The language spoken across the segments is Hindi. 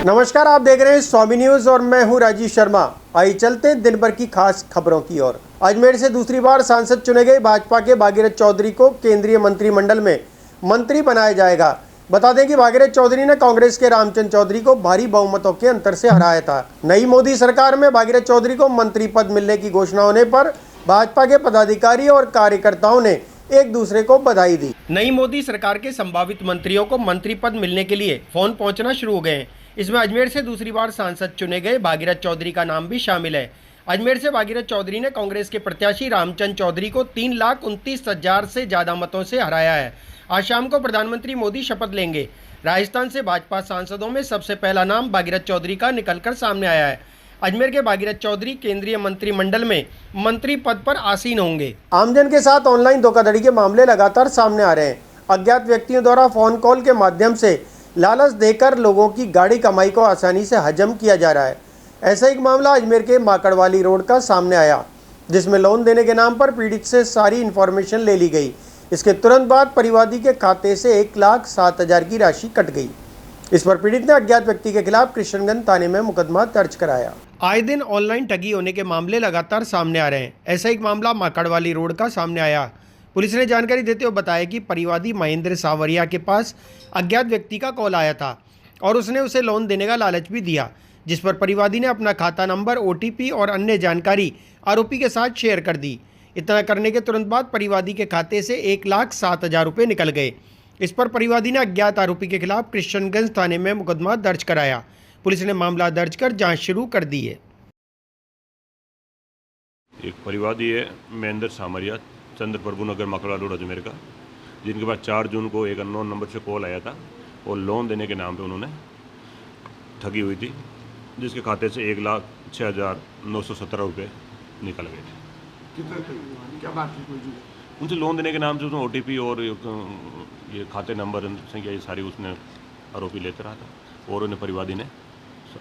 नमस्कार, आप देख रहे हैं स्वामी न्यूज और मैं हूं राजीव शर्मा। आइए चलते हैं दिन भर की खास खबरों की ओर। अजमेर से दूसरी बार सांसद चुने गए भाजपा के भागीरथ चौधरी को केंद्रीय मंत्रिमंडल में मंत्री बनाया जाएगा। बता दें कि भागीरथ चौधरी ने कांग्रेस के रामचंद्र चौधरी को भारी बहुमतों के अंतर से हराया था। नई मोदी सरकार में भागीरथ चौधरी को मंत्री पद मिलने की घोषणा होने पर भाजपा के पदाधिकारी और कार्यकर्ताओं ने एक दूसरे को बधाई दी। नई मोदी सरकार के संभावित मंत्रियों को मंत्री पद मिलने के लिए फोन पहुंचना शुरू हो गए हैं। इसमें अजमेर से दूसरी बार सांसद चुने गए भागीरथ चौधरी का नाम भी शामिल है। अजमेर से भागीरथ चौधरी ने कांग्रेस के प्रत्याशी रामचंद्र चौधरी को 3,29,000 से ज्यादा मतों से हराया है। आज शाम को प्रधानमंत्री मोदी शपथ लेंगे। राजस्थान से भाजपा सांसदों में सबसे पहला नाम भागीरथ चौधरी का निकलकर सामने आया है। अजमेर के भागीरथ चौधरी केंद्रीय मंत्रिमंडल में मंत्री पद पर आसीन होंगे। आमजन के साथ ऑनलाइन धोखाधड़ी के मामले लगातार सामने आ रहे हैं। अज्ञात व्यक्तियों द्वारा फोन कॉल के माध्यम से लालच देकर लोगों की गाड़ी कमाई को आसानी से हजम किया जा रहा है। ऐसा एक मामला अजमेर के माकड़वाली रोड का सामने आया, जिसमें लोन देने के नाम पर पीड़ित से सारी इन्फॉर्मेशन ले ली गई। इसके तुरंत बाद परिवादी के खाते से 1,07,000 की राशि कट गई। इस पर पीड़ित ने अज्ञात व्यक्ति के खिलाफ कृष्णगंज थाने में मुकदमा दर्ज कराया। आए दिन ऑनलाइन ठगी होने के मामले लगातार सामने आ रहे हैं। ऐसा एक मामला माकड़वाली रोड का सामने आया। पुलिस ने जानकारी देते हुए बताया कि परिवादी महेंद्र सावरिया के पास अज्ञात व्यक्ति का कॉल आया था और उसने उसे लोन देने का लालच भी दिया, जिस पर परिवादी ने अपना खाता नंबर, OTP और अन्य जानकारी आरोपी के साथ शेयर कर दी। इतना करने के तुरंत बाद परिवादी के खाते से 1,07,000 रुपये निकल गए। इस पर परिवादी ने अज्ञात आरोपी के खिलाफ कृष्णगंज थाने में मुकदमा दर्ज कराया। पुलिस ने मामला दर्ज कर जाँच शुरू कर दी है। एक परिवादी है महेंद्र सामरिया, चंद्र प्रभु नगर मकड़ा रोड अजमेर का, जिनके पास 4 जून को एक अननोन नंबर से कॉल आया था और लोन देने के नाम पे उन्होंने ठगी हुई थी, जिसके खाते से 1,06,917 रुपये निकल गए थे। क्या बात है? उनसे लोन देने के नाम से उसने OTP और ये खाते नंबर संख्या ये सारी उसने आरोपी लेते रहा था और उन्हें परिवादी ने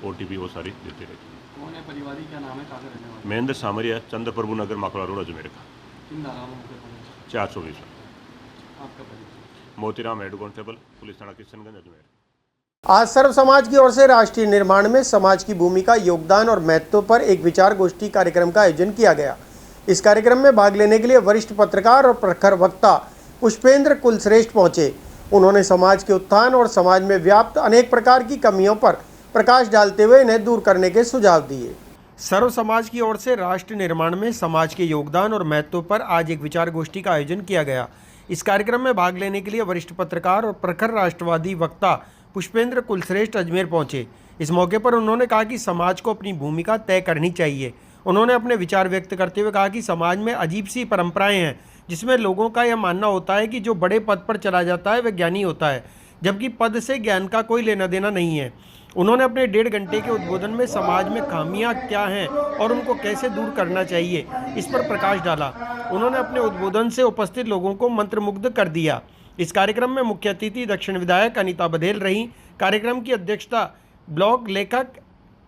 OTP वो सारी देते रही। कौन है परिवादी? क्या नाम है? कहाँ से रहने वाला? महेंद्र सामरिया, चंद्र प्रभु नगर मकड़ा रोड अजमेर का। 420। आपका परिचय? मोतीराम हेड कांस्टेबल, पुलिस थाना कृष्णगंज अजमेर। आज सर्व समाज की ओर से राष्ट्रीय निर्माण में समाज की भूमिका, योगदान और महत्व पर एक विचार गोष्ठी कार्यक्रम का आयोजन किया गया। इस कार्यक्रम में भाग लेने के लिए वरिष्ठ पत्रकार और प्रखर वक्ता पुष्पेंद्र कुलश्रेष्ठ पहुंचे। उन्होंने समाज के उत्थान और समाज में व्याप्त अनेक प्रकार की कमियों पर प्रकाश डालते हुए इन्हें दूर करने के सुझाव दिए। सर्व समाज की ओर से राष्ट्र निर्माण में समाज के योगदान और महत्व पर आज एक विचार गोष्ठी का आयोजन किया गया। इस कार्यक्रम में भाग लेने के लिए वरिष्ठ पत्रकार और प्रखर राष्ट्रवादी वक्ता पुष्पेंद्र कुलश्रेष्ठ अजमेर पहुंचे। इस मौके पर उन्होंने कहा कि समाज को अपनी भूमिका तय करनी चाहिए। उन्होंने अपने विचार व्यक्त करते हुए कहा कि समाज में अजीब सी परंपराएं हैं, जिसमें लोगों का यह मानना होता है कि जो बड़े पद पर चला जाता है वह ज्ञानी होता है, जबकि पद से ज्ञान का कोई लेना देना नहीं है। उन्होंने अपने 1.5 घंटे के उद्बोधन में समाज में खामियां क्या हैं और उनको कैसे दूर करना चाहिए, इस पर प्रकाश डाला। उन्होंने अपने उद्बोधन से उपस्थित लोगों को मंत्रमुग्ध कर दिया। इस कार्यक्रम में मुख्य अतिथि दक्षिण विधायक अनीता बधेल रही। कार्यक्रम की अध्यक्षता ब्लॉग लेखक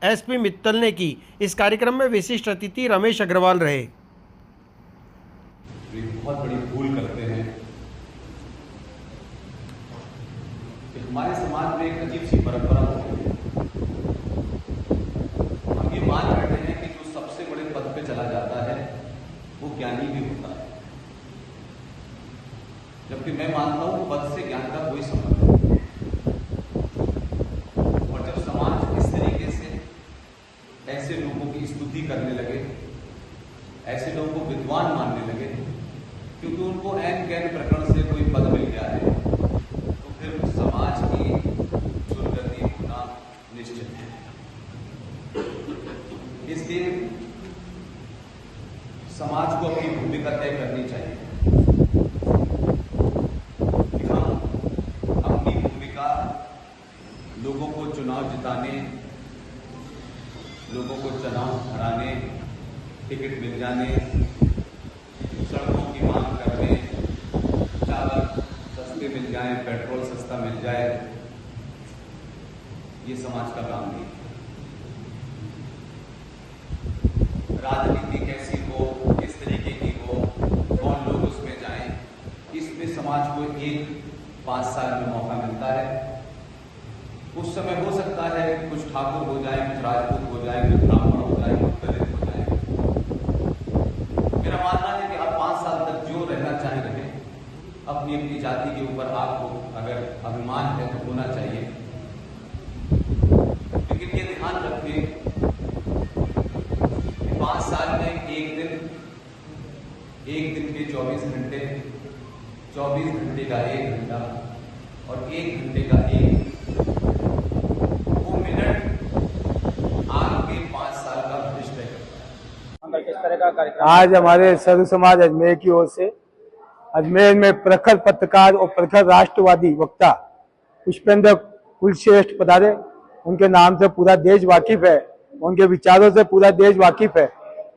SP मित्तल ने की। इस कार्यक्रम में विशिष्ट अतिथि रमेश अग्रवाल रहे। बहुत बड़ी भूल करते हैं कि हमारे समाज में एक अजीब सी परंपरा होती है। हम ये मान बैठे हैं कि जो सबसे बड़े पद पे चला जाता है वो ज्ञानी भी होता है, जबकि मैं मानता हूं पद से ज्ञान का कोई संबंध नहीं। और जब समाज इस तरीके से ऐसे लोगों की स्तुति करने लगे, ऐसे लोगों को विद्वान मानने लगे क्योंकि उनको ऐन गैन प्रकरण से कोई पद मिल गया है, तो फिर समाज की दुर्गति होना निश्चित है। इसलिए समाज को अपनी भूमिका तय करनी चाहिए कि हम अपनी भूमिका लोगों को चुनाव जिताने, लोगों को चुनाव हराने, टिकट मिल जाने, सड़कों की मांग करने, चावल सस्ते मिल जाए, पेट्रोल सस्ता मिल जाए, ये समाज का काम नहीं है। राजनीति कैसी हो, किस तरीके की हो, कौन लोग उसमें जाएं, इसमें समाज को एक 5 साल में मौका मिलता है। उस समय हो सकता है कुछ ठाकुर हो जाए, कुछ राजपूत हो जाए, कुछ ब्राह्मण हो जाए, कुछ दलित हो जाए। मेरा मानना है कि आप 5 साल तक जो रहना चाहे रहे, अपनी अपनी जाति के ऊपर आपको अगर अभिमान है तो होना चाहिए, लेकिन ये ध्यान रखिए कि 5 साल में एक दिन के 24 घंटे, 24 घंटे का 1 घंटा और 1 घंटे का 2 मिनट आपके 5 साल का भविष्य है। किस तरह का कार्यक्रम? आज हमारे सर्व समाज अजमेर की ओर से अजमेर में प्रखर पत्रकार और प्रखर राष्ट्रवादी वक्ता पुष्पेंद्र कुलश्रेष्ठ पधारे। उनके नाम से पूरा देश वाकिफ है, उनके विचारों से पूरा देश वाकिफ है।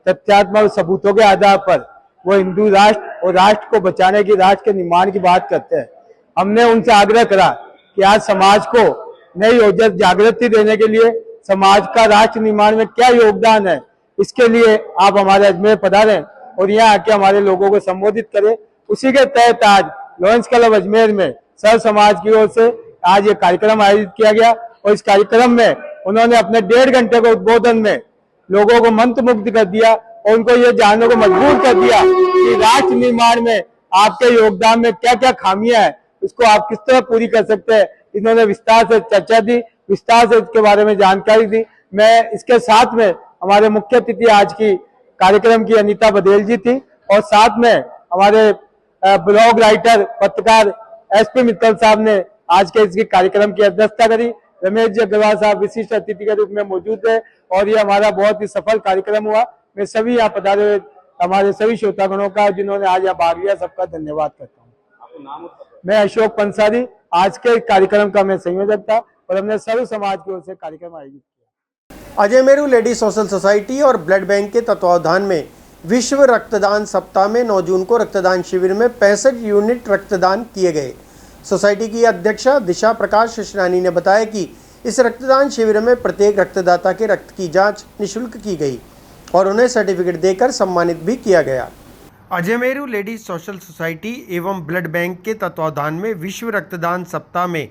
तथ्यात्मक सबूतों के आधार पर वो हिंदू राष्ट्र और राष्ट्र को बचाने की, राष्ट्र के निर्माण की बात करते हैं। हमने उनसे आग्रह करा कि आज समाज को नई ऊर्जा जागृति देने के लिए समाज का राष्ट्र निर्माण में क्या योगदान है, इसके लिए आप हमारे अजमेर पधारें और यहाँ आके हमारे लोगों को संबोधित करें। उसी के तहत आज लॉयंस क्लब अजमेर में सर्व समाज की ओर से आज ये कार्यक्रम आयोजित किया गया और इस कार्यक्रम में उन्होंने अपने 1.5 घंटे के उद्बोधन में लोगों को मंत्रमुग्ध कर दिया और उनको ये जानने को मजबूर कर दिया कि राष्ट्र निर्माण में आपके योगदान में क्या क्या खामियां हैं, उसको आप किस तरह पूरी कर सकते हैं। इन्होंने विस्तार से चर्चा दी, विस्तार से इसके बारे में जानकारी दी। मैं इसके साथ में हमारे मुख्य अतिथि आज की कार्यक्रम की अनीता बदेल जी थी और साथ में हमारे ब्लॉग राइटर पत्रकार एसपी मित्तल साहब ने आज के इसके कार्यक्रम की अध्यक्षता करी। रमेश जी अग्रवाल साहब विशिष्ट अतिथि के रूप में मौजूद है और ये हमारा बहुत ही सफल कार्यक्रम हुआ। मैं सभी यहाँ पधारे हुए हमारे सभी श्रोतागणों का, जिन्होंने आज यहाँ भाग लिया, सबका धन्यवाद करता हूँ। आपको नाम? मैं अशोक पंसारी, आज के कार्यक्रम का मैं संयोजक था और हमने सर्व समाज की ओर से कार्यक्रम आयोजित किया। Ajay Meru lady social society और ब्लड बैंक के तत्वावधान में विश्व रक्तदान सप्ताह में 9 जून को रक्तदान शिविर में 65 यूनिट रक्तदान किए गए। सोसाइटी की अध्यक्षा दिशा प्रकाश कृष्णानी ने बताया कि इस रक्तदान शिविर में प्रत्येक रक्तदाता के रक्त की जांच निःशुल्क की गई और उन्हें सर्टिफिकेट देकर सम्मानित भी किया गया। Ajay Meru ladies social society एवं ब्लड बैंक के तत्वावधान में विश्व रक्तदान सप्ताह में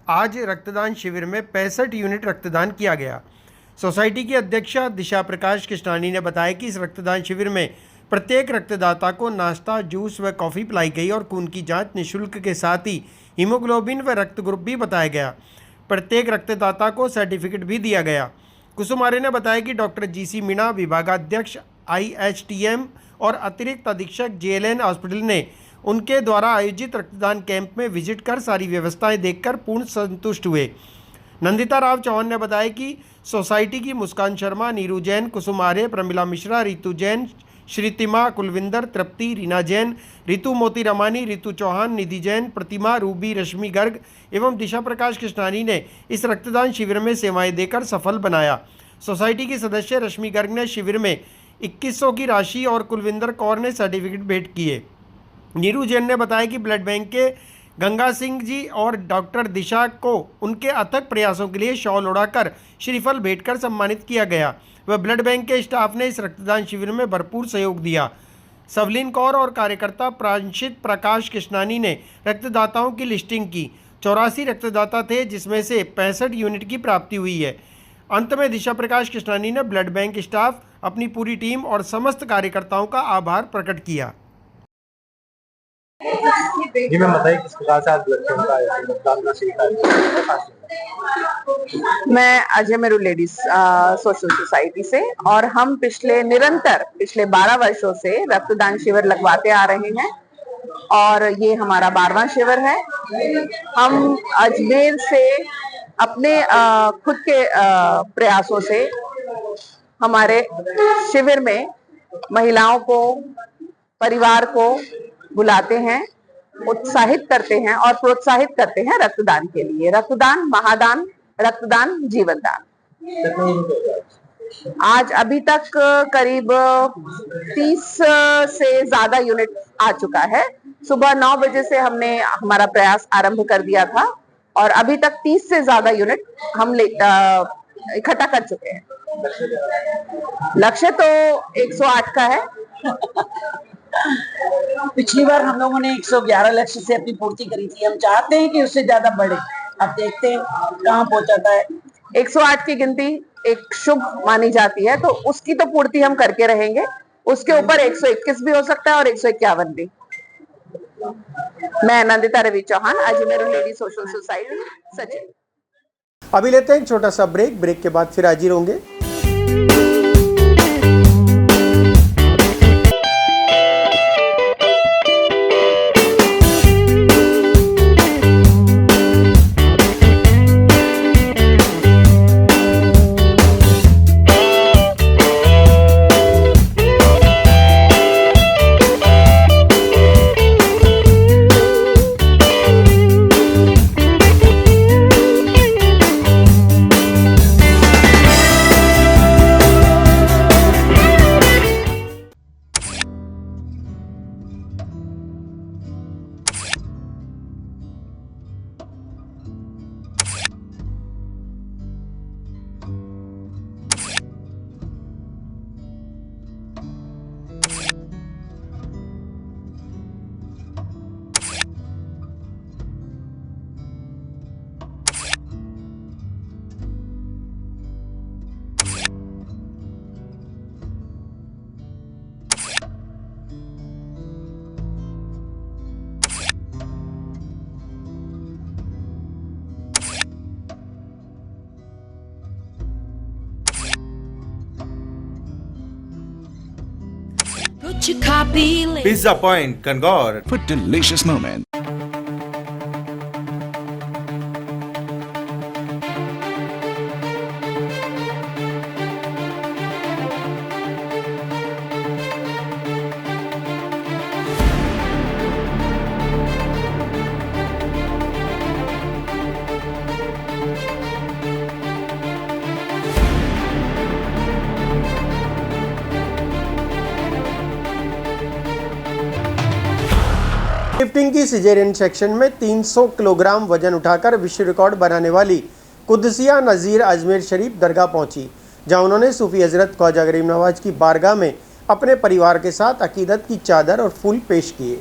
आज रक्तदान शिविर में 65 यूनिट रक्तदान किया गया। सोसाइटी की अध्यक्षा दिशा प्रकाश कृष्णानी ने बताया कि इस रक्तदान शिविर में प्रत्येक रक्तदाता को नाश्ता, जूस व कॉफ़ी पिलाई गई और खून की जांच निःशुल्क के साथ ही हीमोग्लोबिन व रक्त ग्रुप भी बताया गया। प्रत्येक रक्तदाता को सर्टिफिकेट भी दिया गया। कुसुम आर्य ने बताया कि डॉक्टर जीसी मीणा, विभागाध्यक्ष IHTM और अतिरिक्त अधीक्षक JLN हॉस्पिटल ने उनके द्वारा आयोजित रक्तदान कैंप में विजिट कर सारी व्यवस्थाएं देखकर पूर्ण संतुष्ट हुए। नंदिता राव चौहान ने बताया कि सोसाइटी की मुस्कान शर्मा, नीरू जैन, कुसुम आर्य, प्रमिला मिश्रा, रितु जैन, श्रीतिमा, कुलविंदर, तृप्ति, रीना जैन, रितु मोती रमानी, रितु चौहान, निधि जैन, प्रतिमा, रूबी, रश्मि गर्ग एवं दिशा प्रकाश कृष्णानी ने इस रक्तदान शिविर में सेवाएं देकर सफल बनाया। सोसाइटी की सदस्य रश्मि गर्ग ने शिविर में 2100 की राशि और कुलविंदर कौर ने सर्टिफिकेट भेंट किए। नीरू जैन ने बताया कि ब्लड बैंक के गंगा सिंह जी और डॉक्टर दिशा को उनके अथक प्रयासों के लिए शॉल उड़ाकर श्रीफल भेंट कर सम्मानित किया गया। वह ब्लड बैंक के स्टाफ ने इस रक्तदान शिविर में भरपूर सहयोग दिया। सवलीन कौर और कार्यकर्ता प्रांशित प्रकाश कृष्णानी ने रक्तदाताओं की लिस्टिंग की। 84 रक्तदाता थे, जिसमें से 65 यूनिट की प्राप्ति हुई है। अंत में दिशा प्रकाश कृष्णानी ने ब्लड बैंक स्टाफ, अपनी पूरी टीम और समस्त कार्यकर्ताओं का आभार प्रकट किया। जी मैं बताइए किस प्रकार से आज ब्लड कैंप का रक्तदान का शिविर है। मैं Ajay Meru ladies social society से और हम पिछले 12 वर्षों से रक्तदान शिविर लगवाते आ रहे हैं और ये हमारा 12वां शिविर है। हम अजमेर से अपने खुद के प्रयासों से हमारे शिविर में महिलाओं को, परिवार को बुलाते हैं, उत्साहित करते हैं और प्रोत्साहित करते हैं रक्तदान के लिए। रक्तदान महादान, रक्तदान जीवन दान। आज अभी तक करीब 30 से ज्यादा यूनिट आ चुका है। सुबह 9 बजे से हमने हमारा प्रयास आरंभ कर दिया था और अभी तक 30 से ज्यादा यूनिट हम इकट्ठा कर चुके हैं। लक्ष्य तो 108 का है। पिछली बार हम लोगों ने 111 लक्ष्य से अपनी पूर्ति करी थी। हम चाहते हैं कि उससे ज्यादा बढ़े। अब देखते हैं कहाँ पहुंचाता है। 108 की गिनती एक शुभ मानी जाती है, तो उसकी तो पूर्ति हम करके रहेंगे। उसके ऊपर 121 भी हो सकता है और 151 भी। मैं Nandita Ravi Chauhan, Ajmer lady social society, Sachin. अभी लेते हैं एक छोटा सा ब्रेक के बाद फिर हाजिर होंगे। Pizza Point, Kangor. For delicious moments. Lifting की सिजेरियन सेक्शन में 300 किलोग्राम वजन उठाकर विश्व रिकॉर्ड बनाने वाली कुदसिया नज़ीर अजमेर शरीफ दरगाह पहुंची, जहां उन्होंने सूफी हजरत ख्वाजा गरीब नवाज की बारगाह में अपने परिवार के साथ अकीदत की चादर और फूल पेश किए।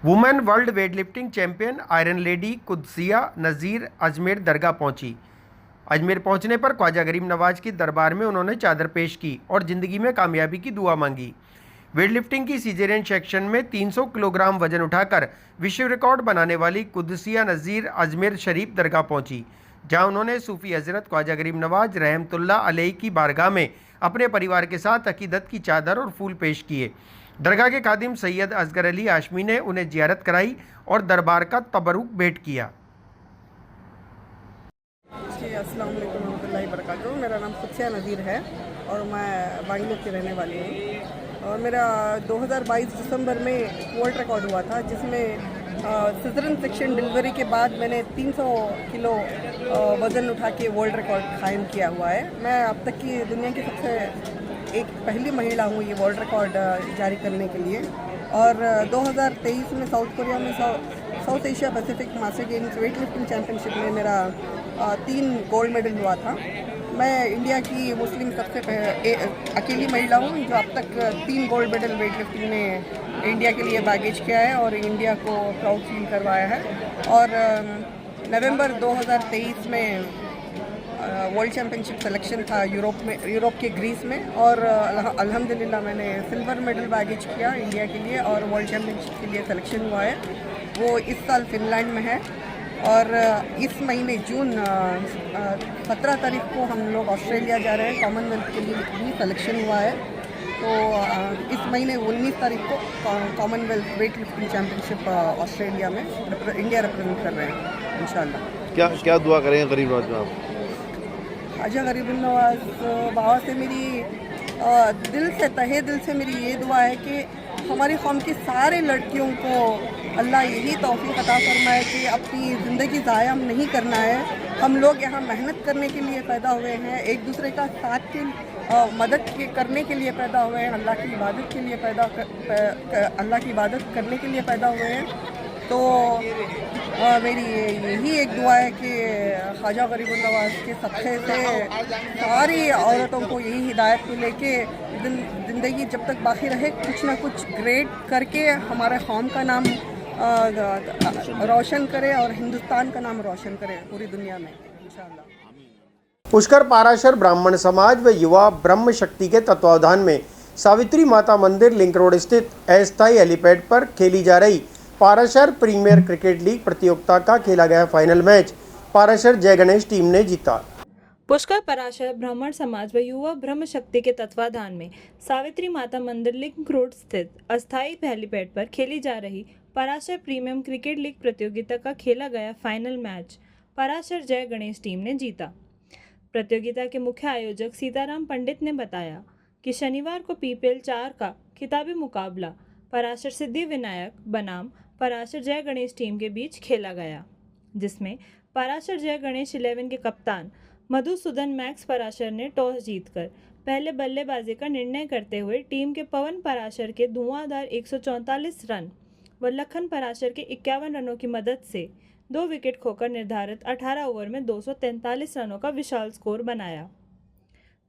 Women world weight lifting champion iron lady Kudsia Nazir Ajmer दरगाह पहुंची। अजमेर पहुंचने पर ख्वाजा गरीब नवाज की दरबार में उन्होंने चादर पेश की और ज़िंदगी में कामयाबी की दुआ मांगी। वेटलिफ्टिंग की सीजेरियन सेक्शन में 300 किलोग्राम वजन उठाकर विश्व रिकॉर्ड बनाने वाली कुदसिया नज़ीर अजमेर शरीफ दरगाह पहुंची, जहां उन्होंने सूफी हजरत ख्वाजा गरीब नवाज रहमतुल्लाह अलैहि की बारगाह में अपने परिवार के साथ अकीदत की चादर और फूल पेश किए। दरगाह के खादिम सैयद असगर अली हाशमी ने उन्हें जियारत कराई और दरबार का तबरुक भेंट किया। अस्सलाम वालेकुम रहमतुल्लाहि बरकातहू। मेरा नाम कुदसिया नज़ीर है और मैं बेंगलुरु की रहने वाली हूँ। और मेरा 2022 दिसंबर में वर्ल्ड रिकॉर्ड हुआ था, जिसमें सिजरन सेक्शन डिलीवरी के बाद मैंने 300 किलो वज़न उठा के वर्ल्ड रिकॉर्ड कायम किया हुआ है। मैं अब तक की दुनिया की सबसे एक पहली महिला हूँ ये वर्ल्ड रिकॉर्ड जारी करने के लिए। और 2023 में साउथ कोरिया में south Asia Pacific master games weight lifting championship में मेरा 3 गोल्ड मेडल हुआ था। मैं इंडिया की मुस्लिम सबसे अकेली महिला हूँ जो अब तक 3 गोल्ड मेडल वेट लिफ्टिंग में इंडिया के लिए बैगेज किया है और इंडिया को प्राउड फील करवाया है। और नवंबर 2023 में वर्ल्ड चैम्पियनशिप सिलेक्शन था यूरोप के ग्रीस में, और अल्हम्दुलिल्लाह मैंने सिल्वर मेडल बैगेज किया इंडिया के लिए और वर्ल्ड चैम्पियनशिप के लिए सिलेक्शन हुआ है। वो इस साल फिनलैंड में है। और इस महीने जून 17 तारीख को हम लोग ऑस्ट्रेलिया जा रहे हैं, कॉमनवेल्थ के लिए भी सिलेक्शन हुआ है। तो इस महीने 19 तारीख को Commonwealth weight lifting championship Australia में इंडिया रिप्रेजेंट कर रहे हैं इंशाल्लाह। क्या दुआ करेंगे गरीब नवाज में आप? ख्वाजा गरीब नवाज बाबा से मेरी दिल से तहे दिल से मेरी ये दुआ है कि हमारी कौम की सारे लड़कियों को अल्लाह यही तौफीक अता फरमाए कि अपनी ज़िंदगी ज़ाया नहीं करना है। हम लोग यहाँ मेहनत करने के लिए पैदा हुए हैं, एक दूसरे का साथ की मदद करने के लिए पैदा हुए हैं, अल्लाह की इबादत के लिए अल्लाह की इबादत करने के लिए पैदा हुए हैं। तो मेरी यही एक दुआ है कि ख्वाजा गरीब नवाज के सदक़े से सारी औरतों को यही हिदायत मिले कि ज़िंदगी जब तक बाकी रहे कुछ ना कुछ ग्रेट करके हमारे कौम का नाम रोशन करे और हिंदुस्तान का नाम रोशन करे पूरी दुनिया में इंशाल्लाह। पुष्कर पाराशर ब्राह्मण समाज व युवा ब्रह्म शक्ति के तत्वावधान में सावित्री माता मंदिर लिंक रोड स्थित अस्थायी हेलीपैड पर खेली जा रही पाराशर प्रीमियर क्रिकेट लीग प्रतियोगिता का खेला गया फाइनल मैच पाराशर जय गणेश टीम ने जीता। पुष्कर पराशर ब्राह्मण समाज व युवा ब्रह्म शक्ति के तत्वाधान में सावित्री माता मंदिर लिंक रोड स्थित अस्थायी हेलीपैड पर खेली जा रही पराशर प्रीमियम क्रिकेट लीग प्रतियोगिता का खेला गया फाइनल मैच पराशर जय गणेश टीम ने जीता। प्रतियोगिता के मुख्य आयोजक सीताराम पंडित ने बताया कि शनिवार को पीपीएल 4 का खिताबी मुकाबला पराशर सिद्धि विनायक बनाम पराशर जय गणेश टीम के बीच खेला गया, जिसमें पराशर जय गणेश 11 के कप्तान मधुसूदन मैक्स पराशर ने टॉस जीतकर पहले बल्लेबाजी का निर्णय करते हुए टीम के पवन पराशर के धुआंधार 144 रन व लखन पराशर के 51 रनों की मदद से 2 विकेट खोकर निर्धारित 18 ओवर में 243 रनों का विशाल स्कोर बनाया।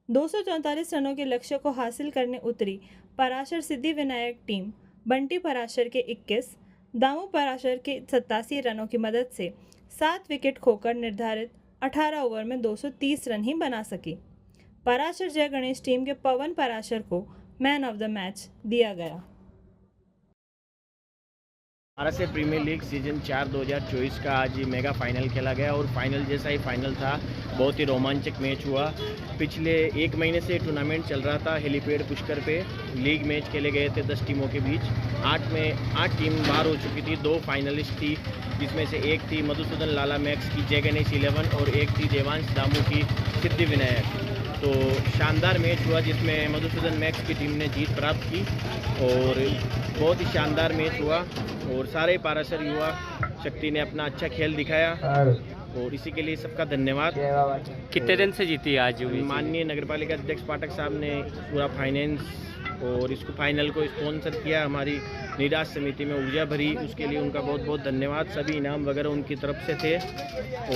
244 रनों के लक्ष्य को हासिल करने उतरी पराशर सिद्धि विनायक टीम बंटी पराशर के 21, दामू पराशर के 87 रनों की मदद से 7 विकेट खोकर निर्धारित 18 ओवर में 230 रन ही बना सकी। पराशर जय गणेश टीम के पवन पराशर को मैन ऑफ द मैच दिया गया। पराशर प्रीमियर लीग सीजन 4 2024 का आज मेगा फाइनल खेला गया और फाइनल जैसा ही फाइनल था। बहुत ही रोमांचक मैच हुआ। पिछले 1 महीने से टूर्नामेंट चल रहा था। हेलीपैड पुष्कर पे लीग मैच खेले गए थे 10 टीमों के बीच। 8 टीम बाहर हो चुकी थी। 2 फाइनलिस्ट थी, जिसमें से एक थी मधुसूदन लाला मैक्स की जय गणेश 11 और एक थी देवांश दामू की सिद्धि विनायक। तो शानदार मैच हुआ जिसमें मधुसूदन मैक्स की टीम ने जीत प्राप्त की और बहुत ही शानदार मैच हुआ और सारे पाराशर युवा शक्ति ने अपना अच्छा खेल दिखाया और इसी के लिए सबका धन्यवाद। कितने दिन से जीती आज? माननीय नगरपालिका अध्यक्ष पाठक साहब ने पूरा फाइनेंस और इसको फाइनल को स्पॉन्सर किया। हमारी निराश समिति में ऊर्जा भरी, उसके लिए उनका बहुत बहुत धन्यवाद। सभी इनाम वगैरह उनकी तरफ से थे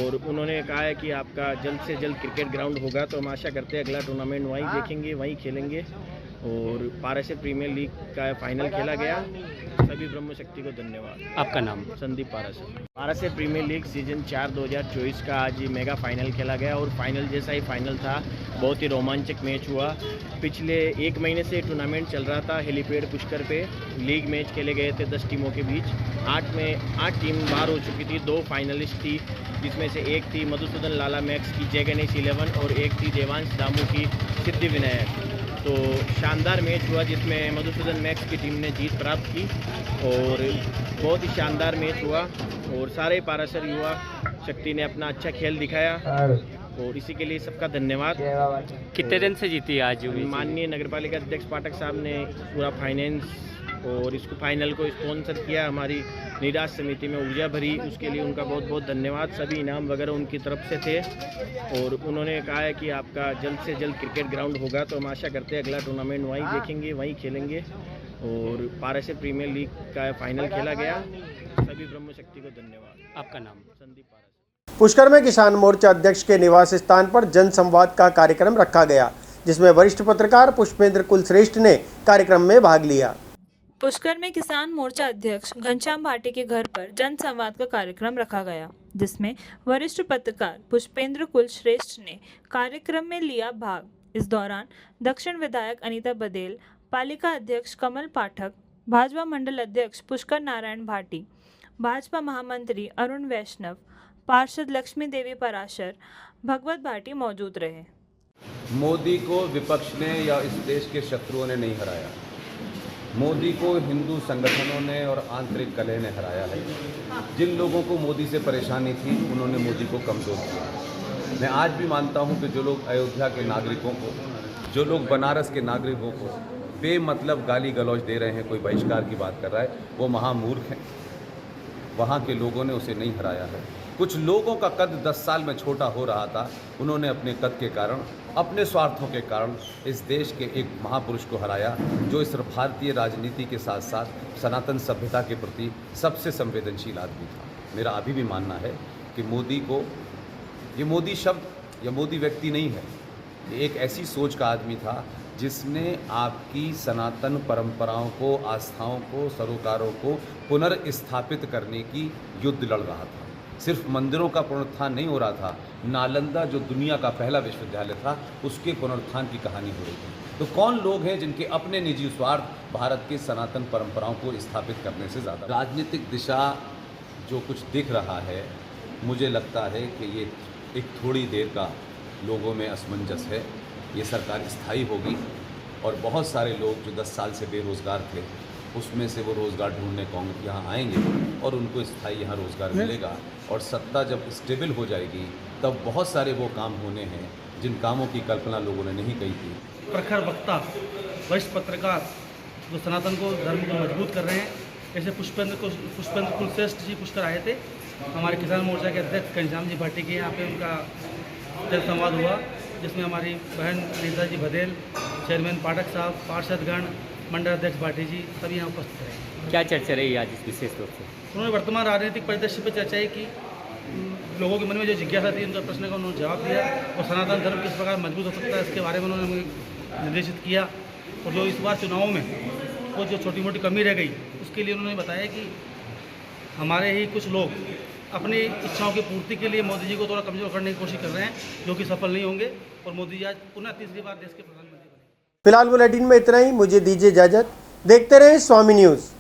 और उन्होंने कहा है कि आपका जल्द से जल्द क्रिकेट ग्राउंड होगा, तो हम आशा करते हैं अगला टूर्नामेंट वहीं देखेंगे, वहीं खेलेंगे। और पाराशर प्रीमियर लीग का फाइनल खेला गया। सभी ब्रह्म शक्ति को धन्यवाद। आपका नाम? Sandeep Parashar. Parashar premier league season 4 2024 का आज मेगा फाइनल खेला गया और फाइनल जैसा ही फाइनल था। बहुत ही रोमांचक मैच हुआ। पिछले 1 महीने से टूर्नामेंट चल रहा था। हेलीपैड पुष्कर पे लीग मैच खेले गए थे 10 टीमों के बीच। 8 टीम बाहर हो चुकी थी। 2 फाइनलिस्ट थी, जिसमें से एक थी मधुसूदन लाला मैक्स की जय गणेश 11 और एक थी देवांश दामू की सिद्धि विनायक। तो शानदार मैच हुआ जिसमें मधुसूदन मैक्स की टीम ने जीत प्राप्त की और बहुत ही शानदार मैच हुआ और सारे पाराशर युवा शक्ति ने अपना अच्छा खेल दिखाया और इसी के लिए सबका धन्यवाद। कितने दिन से जीती आज? माननीय नगरपालिका अध्यक्ष पाठक साहब ने पूरा फाइनेंस और इसको फाइनल को स्पॉन्सर किया। हमारी निराश समिति में ऊर्जा भरी, उसके लिए उनका बहुत बहुत धन्यवाद। सभी इनाम वगैरह उनकी तरफ से थे और उन्होंने कहा है कि आपका जल्द से जल्द क्रिकेट ग्राउंड होगा, तो हम आशा करते हैं अगला टूर्नामेंट वहीं देखेंगे, वहीं खेलेंगे। और पाराशर प्रीमियर लीग का फाइनल खेला गया। सभी ब्रह्म शक्ति को धन्यवाद। आपका नाम? संदीप पाराशर। पुष्कर में किसान मोर्चा अध्यक्ष के निवास स्थान पर जन संवाद का कार्यक्रम रखा गया, जिसमें वरिष्ठ पत्रकार पुष्पेंद्र कुलश्रेष्ठ ने कार्यक्रम में भाग लिया। पुष्कर में किसान मोर्चा अध्यक्ष घनश्याम भाटी के घर पर जन संवाद का कार्यक्रम रखा गया, जिसमें वरिष्ठ पत्रकार पुष्पेंद्र कुलश्रेष्ठ ने कार्यक्रम में लिया भाग। इस दौरान दक्षिण विधायक अनीता बदेल, पालिका अध्यक्ष कमल पाठक, भाजपा मंडल अध्यक्ष पुष्कर नारायण भाटी, भाजपा महामंत्री अरुण वैष्णव, पार्षद लक्ष्मी देवी पराशर, भगवत भाटी मौजूद रहे। मोदी को विपक्ष ने या इस देश के शत्रुओं ने नहीं हराया। मोदी को हिंदू संगठनों ने और आंतरिक कलह ने हराया है। जिन लोगों को मोदी से परेशानी थी, उन्होंने मोदी को कमज़ोर किया। मैं आज भी मानता हूं कि जो लोग अयोध्या के नागरिकों को, जो लोग बनारस के नागरिकों को बेमतलब गाली गलौज दे रहे हैं, कोई बहिष्कार की बात कर रहा है, वो महामूर्ख हैं। वहाँ के लोगों ने उसे नहीं हराया है। कुछ लोगों का कद 10 साल में छोटा हो रहा था, उन्होंने अपने कद के कारण, अपने स्वार्थों के कारण इस देश के एक महापुरुष को हराया, जो इस भारतीय राजनीति के साथ साथ सनातन सभ्यता के प्रति सबसे संवेदनशील आदमी था। मेरा अभी भी मानना है कि मोदी को, ये मोदी शब्द या मोदी व्यक्ति नहीं है, ये एक ऐसी सोच का आदमी था जिसने आपकी सनातन परंपराओं को, आस्थाओं को, सरोकारों को पुनर्स्थापित करने की युद्ध लड़ रहा था। सिर्फ मंदिरों का पुनरुत्थान नहीं हो रहा था, नालंदा जो दुनिया का पहला विश्वविद्यालय था उसके पुनरुत्थान की कहानी हो रही थी। तो कौन लोग हैं जिनके अपने निजी स्वार्थ भारत के सनातन परंपराओं को स्थापित करने से ज़्यादा। राजनीतिक दिशा जो कुछ दिख रहा है, मुझे लगता है कि ये एक थोड़ी देर का लोगों में असमंजस है। ये सरकार स्थायी होगी और बहुत सारे लोग जो 10 साल से बेरोज़गार थे उसमें से वो रोज़गार ढूंढने कांग्रेस यहाँ आएंगे और उनको स्थायी यहाँ रोज़गार मिलेगा। और सत्ता जब स्टेबल हो जाएगी तब बहुत सारे वो काम होने हैं जिन कामों की कल्पना लोगों ने नहीं की थी। प्रखर वक्ता, वरिष्ठ पत्रकार जो सनातन को, धर्म को मजबूत कर रहे हैं, ऐसे पुष्पेंद्र कुलश्रेष्ठ जी पुष्कर आए थे। हमारे किसान मोर्चा के अध्यक्ष घनश्याम जी भाटी के यहाँ पे उनका जन संवाद हुआ, जिसमें हमारी बहन नेताजी बघेल, चेयरमैन पाठक साहब, पार्षदगण, मंडल अध्यक्ष भाटी जी सभी यहाँ उपस्थित रहे। क्या चर्चा रही आज इस विशेष रूप से? उन्होंने वर्तमान राजनीतिक परिदृश्य पर चर्चा की, लोगों के मन में जो जिज्ञासा थी उनका प्रश्न का उन्होंने जवाब दिया और सनातन धर्म किस प्रकार मजबूत हो सकता है इसके बारे में उन्होंने हमें निर्देशित किया। और जो इस बार चुनावों में वो जो छोटी मोटी कमी रह गई उसके लिए उन्होंने बताया कि हमारे ही कुछ लोग अपनी इच्छाओं की पूर्ति के लिए मोदी जी को थोड़ा कमज़ोर करने की कोशिश कर रहे हैं, जो कि सफल नहीं होंगे और मोदी जी आज पुनः तीसरी बार देश के प्रधानमंत्री बने। फिलहाल बुलेटिन में इतना ही। मुझे दीजिए इजाजत। देखते रहें स्वामी न्यूज़।